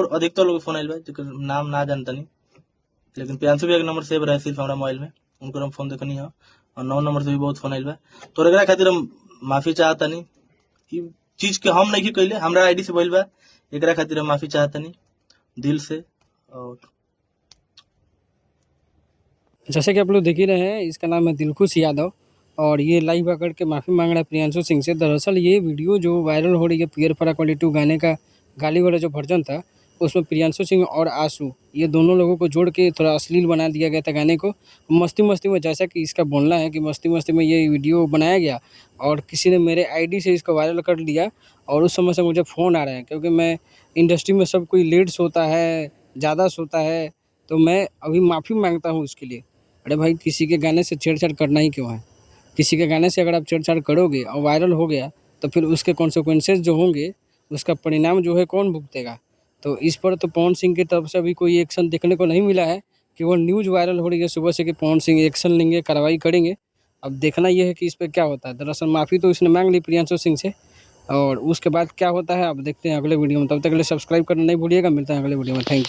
और अधिकतर लोग फोन आइल बा जेकर नाम ना जानतनी, लेकिन प्रियांशु भैया के नंबर सेव रहे सिर्फ हमारा मोबाइल में, उनको हम फोन देखनी है और 9 नंबर से भी बहुत फोन आइल बा। तो एकरा खातिर हम माफी चाहतनी, ई चीज के हम नहीं कैले, हमरा आईडी से भइल बा, एकरा खातिर हम माफी चाहतनी दिल से। और जैसे कि आप लोग देख ही रहे हैं, इसका नाम है दिलखुश यादव और ये लाइव आकर के माफ़ी मांग रहा है प्रियांशु सिंह से। दरअसल ये वीडियो जो वायरल हो रही है पियर फराक 22 गाने का गाली वाला जो वर्जन था, उसमें प्रियांशु सिंह और आशू ये दोनों लोगों को जोड़ के थोड़ा अश्लील बना दिया गया था गाने को। मस्ती मस्ती में, जैसा कि इसका बोलना है कि मस्ती मस्ती में ये वीडियो बनाया गया और किसी ने मेरे आईडी से इसको वायरल कर लिया और उस समय से मुझे फ़ोन आ रहे हैं, क्योंकि मैं इंडस्ट्री में सब कोई लेट सोता है, ज़्यादा सोता है, तो मैं अभी माफ़ी मांगता हूँ उसके लिए। अरे भाई, किसी के गाने से छेड़छाड़ करना ही क्यों है? किसी के गाने से अगर आप छेड़छाड़ करोगे और वायरल हो गया तो फिर उसके कॉन्सिक्वेंसेस जो होंगे, उसका परिणाम जो है कौन भुगतेगा? तो इस पर तो पवन सिंह की तरफ से अभी कोई एक्शन देखने को नहीं मिला है। केवल न्यूज़ वायरल हो रही है सुबह से कि पवन सिंह एक्शन लेंगे, कार्रवाई करेंगे। अब देखना ये है कि इस पे क्या होता है। दरअसल माफ़ी तो इसने मांग ली प्रियांशु सिंह से और उसके बाद क्या होता है अब देखते हैं अगले वीडियो में। तब तक के लिए सब्सक्राइब करना नहीं भूलिएगा। मिलते हैं अगले वीडियो में। Thank you.